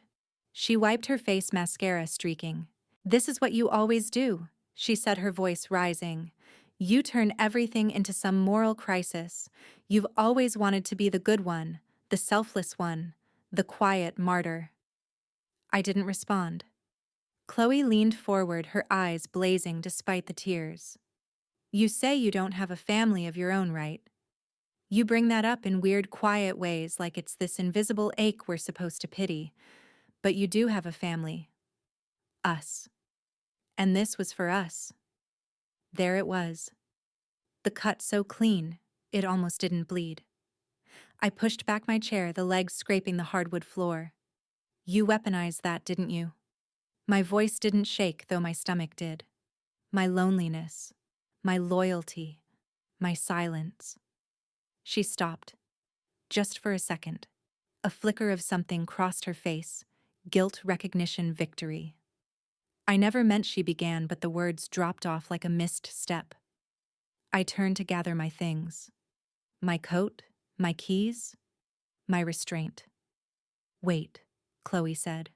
She wiped her face, mascara streaking. "This is what you always do," she said, her voice rising. "You turn everything into some moral crisis. You've always wanted to be the good one, the selfless one, the quiet martyr." I didn't respond. Chloe leaned forward, her eyes blazing despite the tears. "You say you don't have a family of your own, right? You bring that up in weird, quiet ways, like it's this invisible ache we're supposed to pity. But you do have a family. Us. And this was for us." There it was. The cut so clean, it almost didn't bleed. I pushed back my chair, the legs scraping the hardwood floor. "You weaponized that, didn't you?" My voice didn't shake, though my stomach did. "My loneliness. My loyalty. My silence." She stopped. Just for a second. A flicker of something crossed her face. Guilt, recognition, victory. "I never meant," she began, but the words dropped off like a missed step. I turned to gather my things. My coat, my keys, my restraint. "Wait," Chloe said.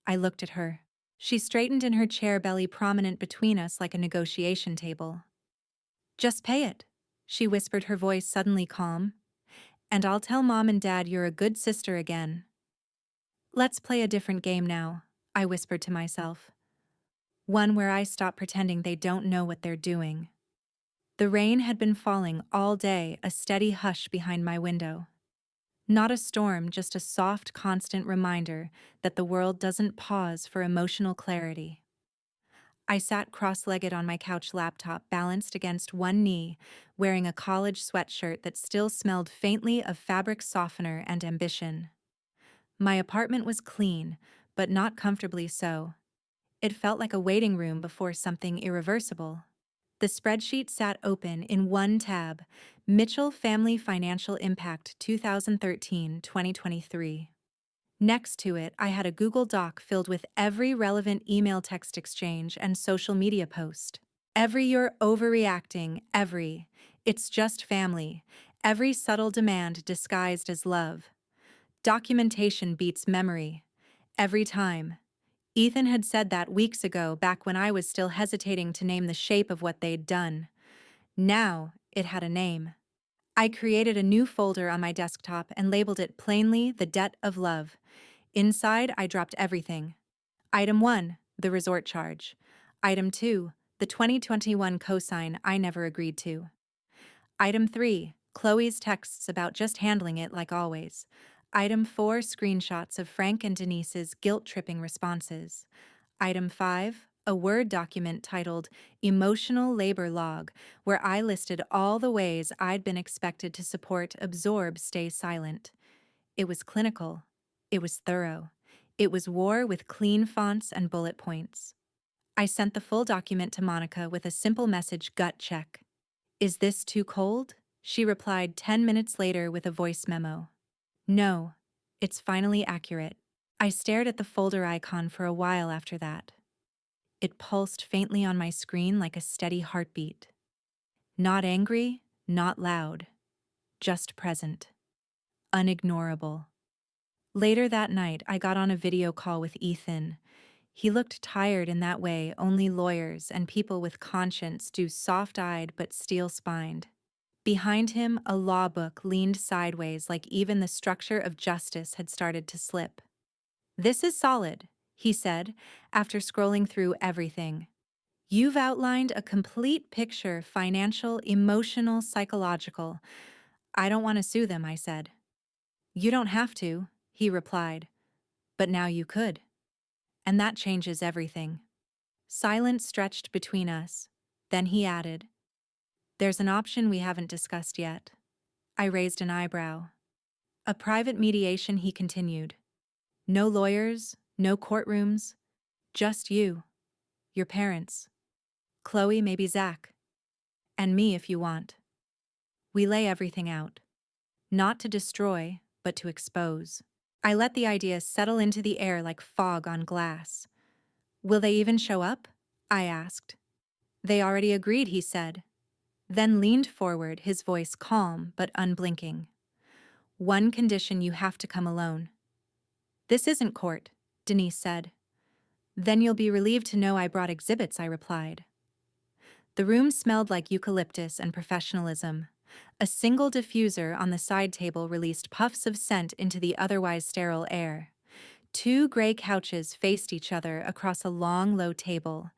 I looked at her. She straightened in her chair, belly prominent between us like a negotiation table. "Just pay it," she whispered, her voice suddenly calm. "And I'll tell Mom and Dad you're a good sister again." "Let's play a different game now," I whispered to myself. "One where I stop pretending they don't know what they're doing." The rain had been falling all day, a steady hush behind my window. Not a storm, just a soft, constant reminder that the world doesn't pause for emotional clarity. I sat cross-legged on my couch laptop, balanced against one knee, wearing a college sweatshirt that still smelled faintly of fabric softener and ambition. My apartment was clean, but not comfortably so. It felt like a waiting room before something irreversible. The spreadsheet sat open in one tab, Mitchell Family Financial Impact 2013-2023. Next to it, I had a Google Doc filled with every relevant email, text exchange, and social media post. Every "you're overreacting," every "it's just family," every subtle demand disguised as love. Documentation beats memory. Every time. Ethan had said that weeks ago, back when I was still hesitating to name the shape of what they'd done. Now, it had a name. I created a new folder on my desktop and labeled it plainly "The Debt of Love." Inside, I dropped everything. Item 1, the resort charge. Item 2, the 2021 cosign I never agreed to. Item 3, Chloe's texts about just handling it like always. Item 4, screenshots of Frank and Denise's guilt-tripping responses. Item 5, a Word document titled Emotional Labor Log, where I listed all the ways I'd been expected to support, absorb, stay silent. It was clinical. It was thorough. It was war with clean fonts and bullet points. I sent the full document to Monica with a simple message gut check. Is this too cold? She replied 10 minutes later with a voice memo. No, it's finally accurate. I stared at the folder icon for a while after that. It pulsed faintly on my screen like a steady heartbeat. Not angry, not loud, just present. Unignorable. Later that night, I got on a video call with Ethan. He looked tired in that way only lawyers and people with conscience do, soft-eyed but steel-spined. Behind him, a law book leaned sideways like even the structure of justice had started to slip. "This is solid," he said, after scrolling through everything. "You've outlined a complete picture, financial, emotional, psychological. I don't want to sue them," I said. "You don't have to," he replied. "But now you could. And that changes everything." Silence stretched between us. Then he added, "There's an option we haven't discussed yet." I raised an eyebrow. "A private mediation," he continued. "No lawyers, no courtrooms, just you, your parents, Chloe, maybe Zach, and me if you want. We lay everything out. Not to destroy, but to expose." I let the idea settle into the air like fog on glass. "Will they even show up?" I asked. "They already agreed," he said, then leaned forward, his voice calm but unblinking. "One condition: you have to come alone." "This isn't court," Denise said. "Then you'll be relieved to know I brought exhibits," I replied. The room smelled like eucalyptus and professionalism. A single diffuser on the side table released puffs of scent into the otherwise sterile air. Two gray couches faced each other across a long, low table.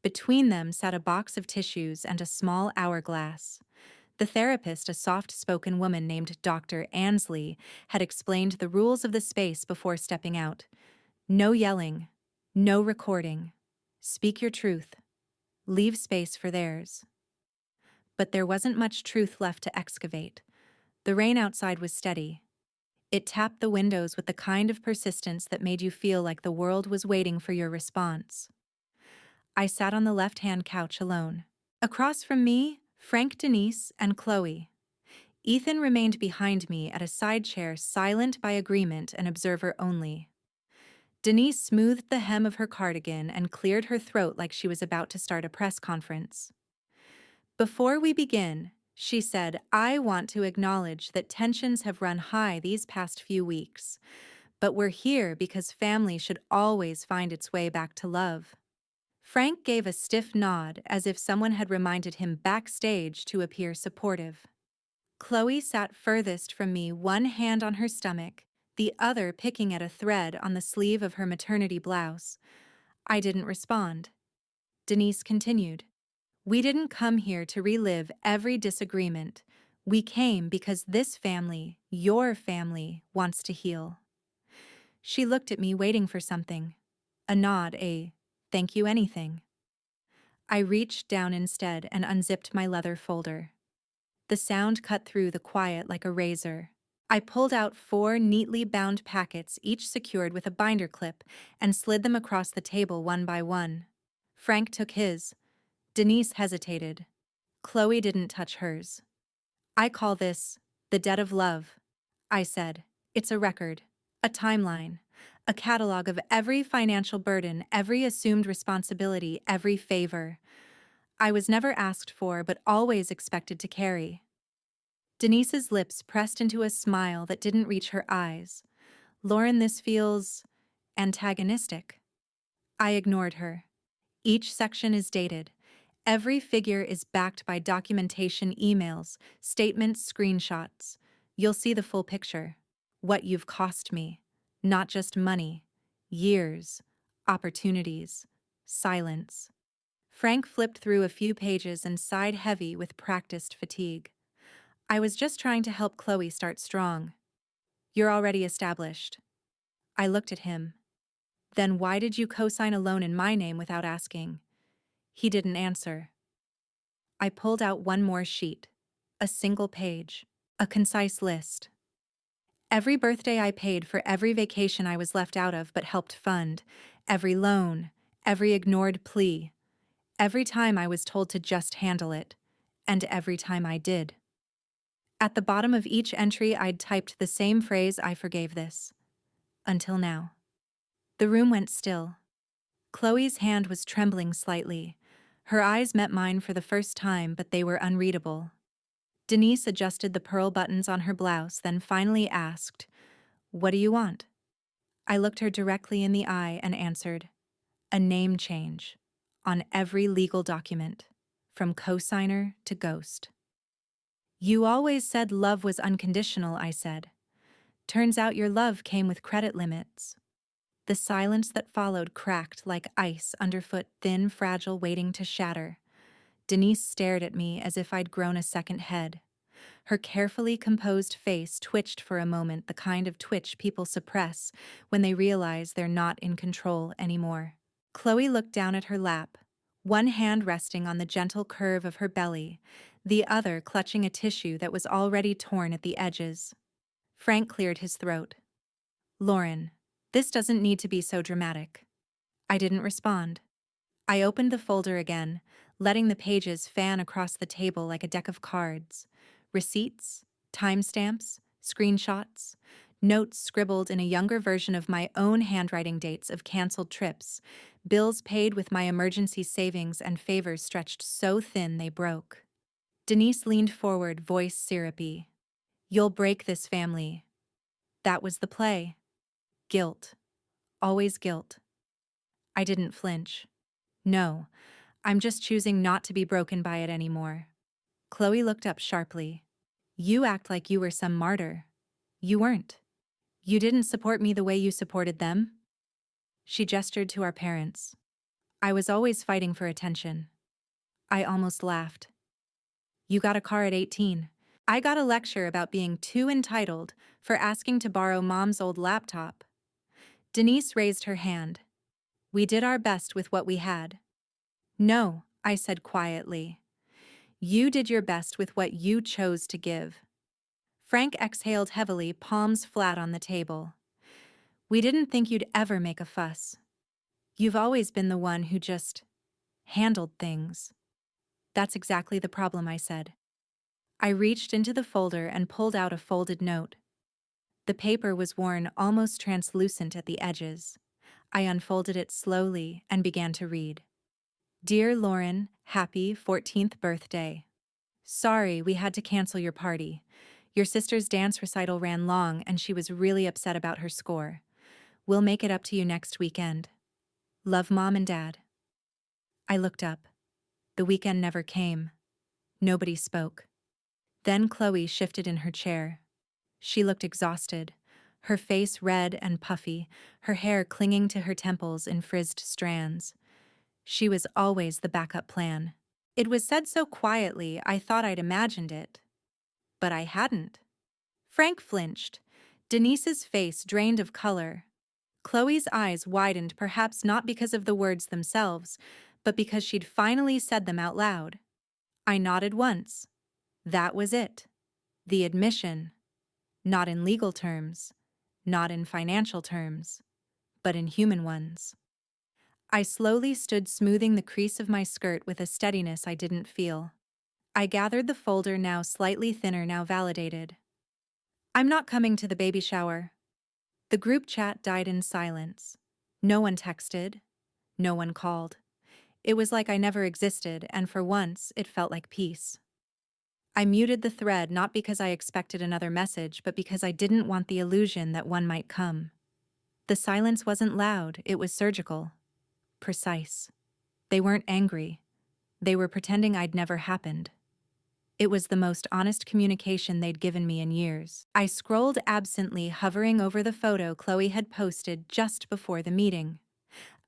Between them sat a box of tissues and a small hourglass. The therapist, a soft-spoken woman named Dr. Ansley, had explained the rules of the space before stepping out. No yelling, no recording. Speak your truth. Leave space for theirs. But there wasn't much truth left to excavate. The rain outside was steady. It tapped the windows with the kind of persistence that made you feel like the world was waiting for your response. I sat on the left-hand couch alone. Across from me, Frank, Denise, and Chloe. Ethan remained behind me at a side chair, silent by agreement and observer only. Denise smoothed the hem of her cardigan and cleared her throat like she was about to start a press conference. "Before we begin," she said, "I want to acknowledge that tensions have run high these past few weeks. But we're here because family should always find its way back to love." Frank gave a stiff nod as if someone had reminded him backstage to appear supportive. Chloe sat furthest from me, one hand on her stomach, the other picking at a thread on the sleeve of her maternity blouse. I didn't respond. Denise continued, "We didn't come here to relive every disagreement. We came because this family, your family, wants to heal." She looked at me, waiting for something. A nod, a "thank you anything." I reached down instead and unzipped my leather folder. The sound cut through the quiet like a razor. I pulled out 4 neatly bound packets, each secured with a binder clip, and slid them across the table one by one. Frank took his. Denise hesitated. Chloe didn't touch hers. "I call this the debt of love," I said. "It's a record, a timeline, a catalog of every financial burden, every assumed responsibility, every favor I was never asked for but always expected to carry." Denise's lips pressed into a smile that didn't reach her eyes. "Lauren, this feels antagonistic." I ignored her. "Each section is dated. Every figure is backed by documentation, emails, statements, screenshots. You'll see the full picture. What you've cost me. Not just money. Years. Opportunities. Silence." Frank flipped through a few pages and sighed heavy with practiced fatigue. "I was just trying to help Chloe start strong. You're already established." I looked at him. Then why did you co-sign a loan in my name without asking? He didn't answer. I pulled out one more sheet. A single page. A concise list. Every birthday I paid for, every vacation I was left out of but helped fund, every loan, every ignored plea, every time I was told to just handle it, and every time I did. At the bottom of each entry, I'd typed the same phrase: I forgave this. Until now. The room went still. Chloe's hand was trembling slightly. Her eyes met mine for the first time, but they were unreadable. Denise adjusted the pearl buttons on her blouse, then finally asked, "What do you want?" I looked her directly in the eye and answered, "A name change. On every legal document. From cosigner to ghost." "You always said love was unconditional," I said. "Turns out your love came with credit limits." The silence that followed cracked like ice underfoot, thin, fragile, waiting to shatter. Denise stared at me as if I'd grown a second head. Her carefully composed face twitched for a moment, the kind of twitch people suppress when they realize they're not in control anymore. Chloe looked down at her lap, one hand resting on the gentle curve of her belly, the other clutching a tissue that was already torn at the edges. Frank cleared his throat. "Lauren, this doesn't need to be so dramatic." I didn't respond. I opened the folder again, letting the pages fan across the table like a deck of cards. Receipts, timestamps, screenshots, notes scribbled in a younger version of my own handwriting, dates of canceled trips, bills paid with my emergency savings, and favors stretched so thin they broke. Denise leaned forward, voice syrupy. "You'll break this family." That was the play. Guilt. Always guilt. I didn't flinch. "No, I'm just choosing not to be broken by it anymore." Chloe looked up sharply. "You act like you were some martyr. You weren't. You didn't support me the way you supported them." She gestured to our parents. "I was always fighting for attention." I almost laughed. "You got a car at 18. I got a lecture about being too entitled for asking to borrow mom's old laptop." Denise raised her hand. "We did our best with what we had." "No," I said quietly. "You did your best with what you chose to give." Frank exhaled heavily, palms flat on the table. "We didn't think you'd ever make a fuss. You've always been the one who just handled things." "That's exactly the problem," I said. I reached into the folder and pulled out a folded note. The paper was worn almost translucent at the edges. I unfolded it slowly and began to read. "Dear Lauren, happy 14th birthday. Sorry we had to cancel your party. Your sister's dance recital ran long and she was really upset about her score. We'll make it up to you next weekend. Love, Mom and Dad." I looked up. The weekend never came. Nobody spoke. Then Chloe shifted in her chair. She looked exhausted, her face red and puffy, her hair clinging to her temples in frizzed strands. She was always the backup plan. It was said so quietly I thought I'd imagined it. But I hadn't. Frank flinched. Denise's face drained of color. Chloe's eyes widened, perhaps not because of the words themselves, but because she'd finally said them out loud. I nodded once. That was it. The admission. Not in legal terms, not in financial terms, but in human ones. I slowly stood, smoothing the crease of my skirt with a steadiness I didn't feel. I gathered the folder, now slightly thinner, now validated. "I'm not coming to the baby shower." The group chat died in silence. No one texted. No one called. It was like I never existed, and for once, it felt like peace. I muted the thread, not because I expected another message, but because I didn't want the illusion that one might come. The silence wasn't loud, it was surgical. Precise. They weren't angry. They were pretending I'd never happened. It was the most honest communication they'd given me in years. I scrolled absently, hovering over the photo Chloe had posted just before the meeting.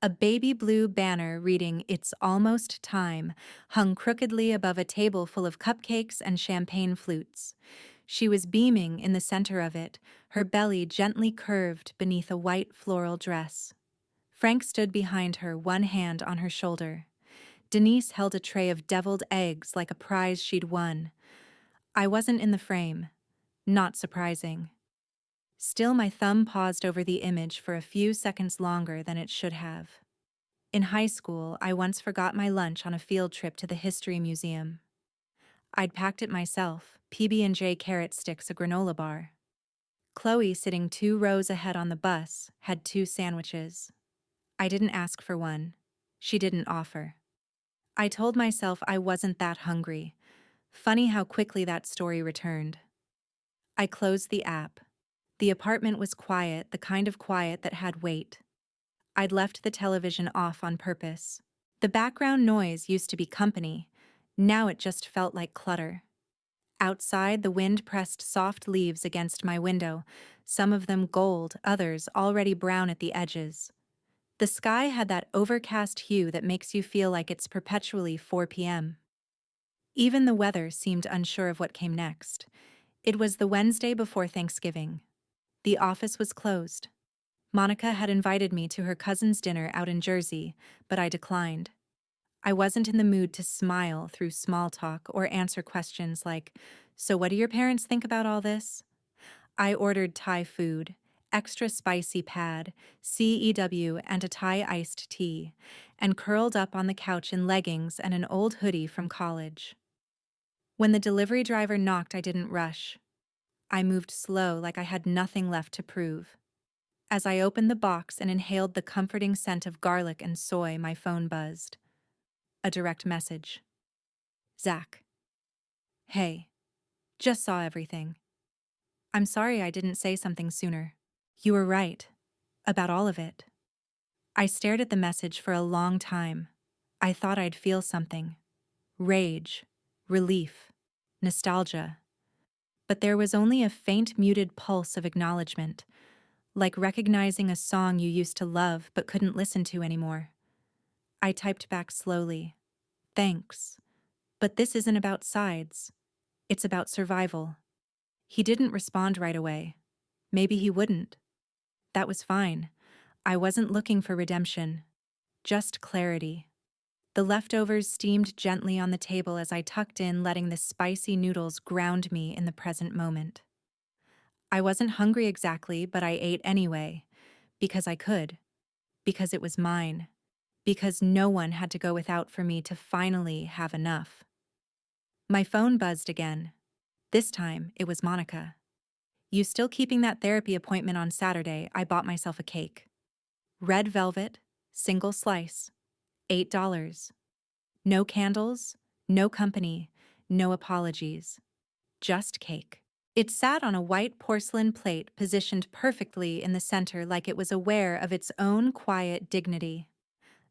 A baby blue banner reading "It's Almost Time" hung crookedly above a table full of cupcakes and champagne flutes. She was beaming in the center of it, her belly gently curved beneath a white floral dress. Frank stood behind her, one hand on her shoulder. Denise held a tray of deviled eggs like a prize she'd won. I wasn't in the frame. Not surprising. Still, my thumb paused over the image for a few seconds longer than it should have. In high school, I once forgot my lunch on a field trip to the History Museum. I'd packed it myself, PB&J carrot sticks, a granola bar. Chloe, sitting 2 rows ahead on the bus, had 2 sandwiches. I didn't ask for one. She didn't offer. I told myself I wasn't that hungry. Funny how quickly that story returned. I closed the app. The apartment was quiet, the kind of quiet that had weight. I'd left the television off on purpose. The background noise used to be company. Now it just felt like clutter. Outside, the wind pressed soft leaves against my window, some of them gold, others already brown at the edges. The sky had that overcast hue that makes you feel like it's perpetually 4 p.m. Even the weather seemed unsure of what came next. It was the Wednesday before Thanksgiving. The office was closed. Monica had invited me to her cousin's dinner out in Jersey, but I declined. I wasn't in the mood to smile through small talk or answer questions like, "So what do your parents think about all this?" I ordered Thai food, extra spicy pad, CEW, and a Thai iced tea, and curled up on the couch in leggings and an old hoodie from college. When the delivery driver knocked, I didn't rush. I moved slow, like I had nothing left to prove. As I opened the box and inhaled the comforting scent of garlic and soy, my phone buzzed. A direct message. Zach. Hey. Just saw everything. I'm sorry I didn't say something sooner. You were right. About all of it. I stared at the message for a long time. I thought I'd feel something. Rage. Relief. Nostalgia. But there was only a faint muted pulse of acknowledgement, like recognizing a song you used to love but couldn't listen to anymore. I typed back slowly. Thanks. But this isn't about sides. It's about survival. He didn't respond right away. Maybe he wouldn't. That was fine. I wasn't looking for redemption. Just clarity. The leftovers steamed gently on the table as I tucked in, letting the spicy noodles ground me in the present moment. I wasn't hungry exactly, but I ate anyway. Because I could. Because it was mine. Because no one had to go without for me to finally have enough. My phone buzzed again. This time, it was Monica. "You still keeping that therapy appointment on Saturday? I bought myself a cake. Red velvet, single slice, $8. No candles, no company, no apologies. Just cake." It sat on a white porcelain plate positioned perfectly in the center, like it was aware of its own quiet dignity.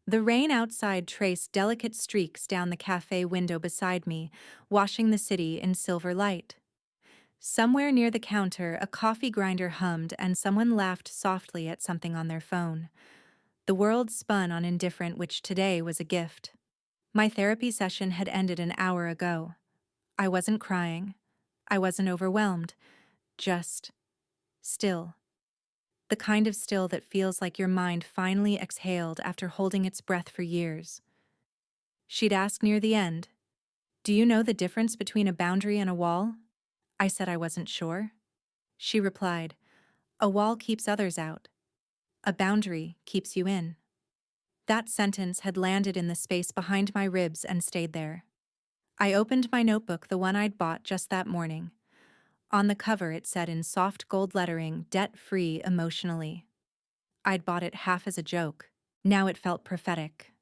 The rain outside traced delicate streaks down the cafe window beside me, washing the city in silver light. Somewhere near the counter, a coffee grinder hummed and someone laughed softly at something on their phone. The world spun on indifferent, which today was a gift. My therapy session had ended an hour ago. I wasn't crying. I wasn't overwhelmed. Just still. The kind of still that feels like your mind finally exhaled after holding its breath for years. She'd ask near the end, "Do you know the difference between a boundary and a wall?" I said I wasn't sure. She replied, "A wall keeps others out. A boundary keeps you in." That sentence had landed in the space behind my ribs and stayed there. I opened my notebook, the one I'd bought just that morning. On the cover it said in soft gold lettering, "Debt-free emotionally." I'd bought it half as a joke. Now it felt prophetic.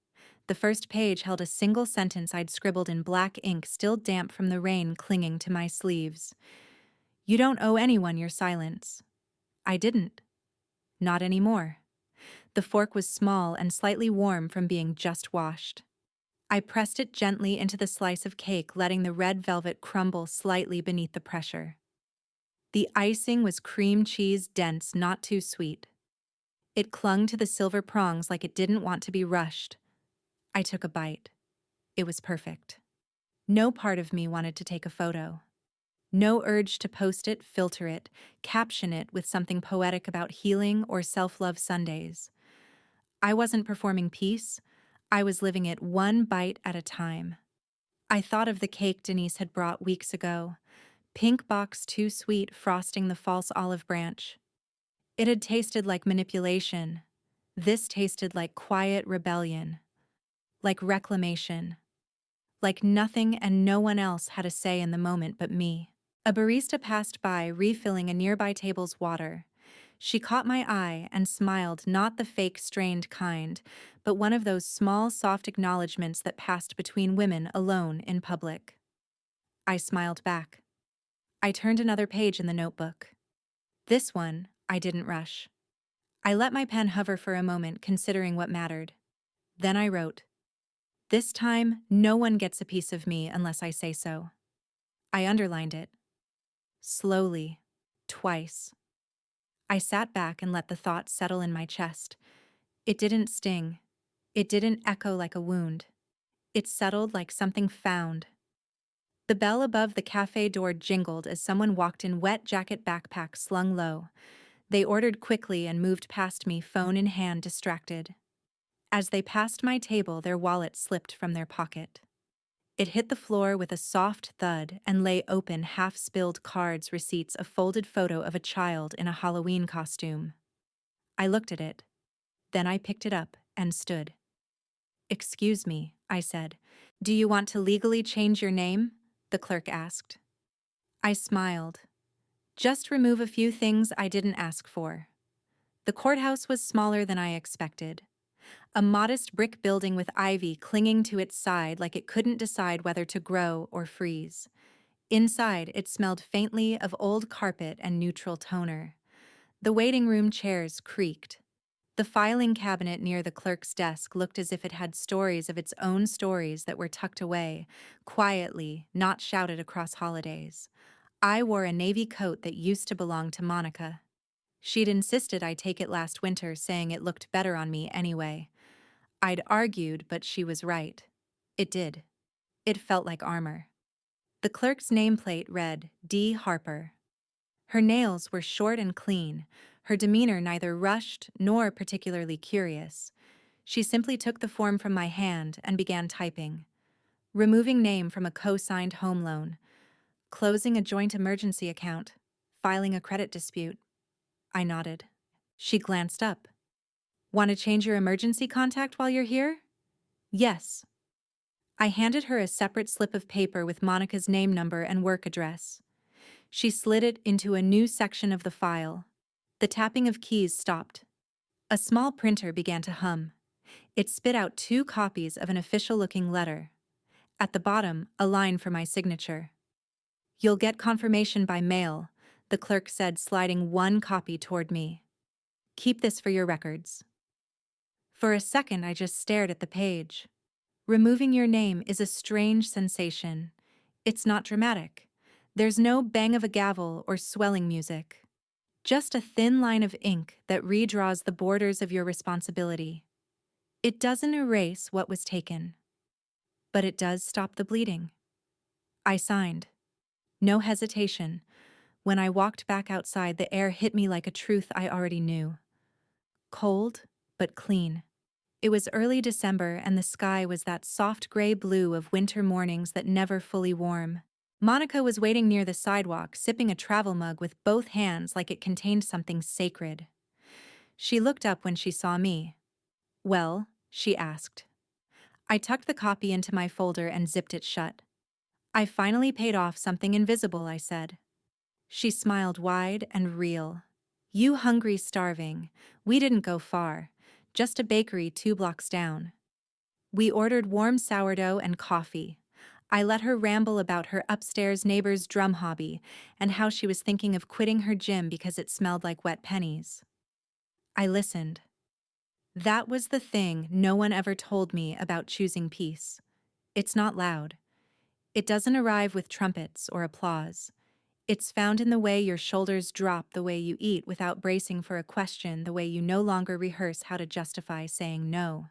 The first page held a single sentence I'd scribbled in black ink, still damp from the rain clinging to my sleeves. "You don't owe anyone your silence." I didn't. Not anymore. The fork was small and slightly warm from being just washed. I pressed it gently into the slice of cake, letting the red velvet crumble slightly beneath the pressure. The icing was cream cheese dense, not too sweet. It clung to the silver prongs like it didn't want to be rushed. I took a bite. It was perfect. No part of me wanted to take a photo. No urge to post it, filter it, caption it with something poetic about healing or self-love Sundays. I wasn't performing peace, I was living it one bite at a time. I thought of the cake Denise had brought weeks ago, pink box too sweet frosting the false olive branch. It had tasted like manipulation. This tasted like quiet rebellion, like reclamation, like nothing and no one else had a say in the moment but me. A barista passed by, refilling a nearby table's water. She caught my eye and smiled, not the fake, strained kind, but one of those small, soft acknowledgments that passed between women alone in public. I smiled back. I turned another page in the notebook. This one, I didn't rush. I let my pen hover for a moment, considering what mattered. Then I wrote, "This time, no one gets a piece of me unless I say so." I underlined it. Slowly. Twice. I sat back and let the thought settle in my chest. It didn't sting. It didn't echo like a wound. It settled like something found. The bell above the cafe door jingled as someone walked in, wet jacket, backpack slung low. They ordered quickly and moved past me, phone in hand, distracted. As they passed my table, their wallet slipped from their pocket. It hit the floor with a soft thud and lay open, half-spilled cards, receipts, a folded photo of a child in a Halloween costume. I looked at it. Then I picked it up and stood. "Excuse me," I said. "Do you want to legally change your name?" the clerk asked. I smiled. "Just remove a few things I didn't ask for." The courthouse was smaller than I expected. A modest brick building with ivy clinging to its side like it couldn't decide whether to grow or freeze. Inside, it smelled faintly of old carpet and neutral toner. The waiting room chairs creaked. The filing cabinet near the clerk's desk looked as if it had stories of its own stories that were tucked away, quietly, not shouted across holidays. I wore a navy coat that used to belong to Monica. She'd insisted I take it last winter, saying it looked better on me anyway. I'd argued, but she was right. It did. It felt like armor. The clerk's nameplate read, D. Harper. Her nails were short and clean, her demeanor neither rushed nor particularly curious. She simply took the form from my hand and began typing. Removing name from a co-signed home loan. Closing a joint emergency account. Filing a credit dispute. I nodded. She glanced up. "Want to change your emergency contact while you're here?" "Yes." I handed her a separate slip of paper with Monica's name, number, and work address. She slid it into a new section of the file. The tapping of keys stopped. A small printer began to hum. It spit out 2 copies of an official-looking letter. At the bottom, a line for my signature. "You'll get confirmation by mail," the clerk said, sliding 1 copy toward me. "Keep this for your records." For a second, I just stared at the page. Removing your name is a strange sensation. It's not dramatic. There's no bang of a gavel or swelling music. Just a thin line of ink that redraws the borders of your responsibility. It doesn't erase what was taken, but it does stop the bleeding. I signed. No hesitation. When I walked back outside, the air hit me like a truth I already knew. Cold, but clean. It was early December, and the sky was that soft gray blue of winter mornings that never fully warm. Monica was waiting near the sidewalk, sipping a travel mug with both hands like it contained something sacred. She looked up when she saw me. "Well?" she asked. I tucked the copy into my folder and zipped it shut. "I finally paid off something invisible," I said. She smiled wide and real. "You hungry, starving. We didn't go far. Just a bakery 2 blocks down." We ordered warm sourdough and coffee. I let her ramble about her upstairs neighbor's drum hobby and how she was thinking of quitting her gym because it smelled like wet pennies. I listened. That was the thing no one ever told me about choosing peace. It's not loud. It doesn't arrive with trumpets or applause. It's found in the way your shoulders drop, the way you eat without bracing for a question, the way you no longer rehearse how to justify saying no.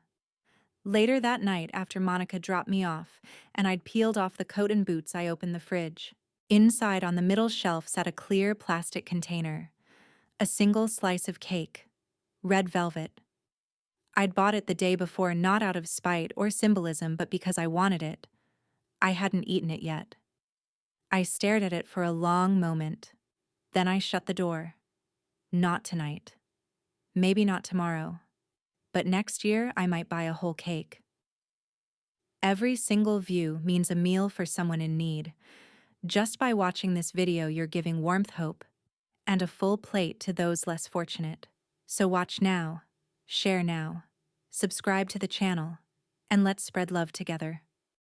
Later that night, after Monica dropped me off and I'd peeled off the coat and boots, I opened the fridge. Inside, on the middle shelf, sat a clear plastic container. A single slice of cake. Red velvet. I'd bought it the day before not out of spite or symbolism but because I wanted it. I hadn't eaten it yet. I stared at it for a long moment. Then I shut the door. Not tonight. Maybe not tomorrow. But next year I might buy a whole cake. Every single view means a meal for someone in need. Just by watching this video, you're giving warmth, hope, and a full plate to those less fortunate. So watch now, share now, subscribe to the channel, and let's spread love together.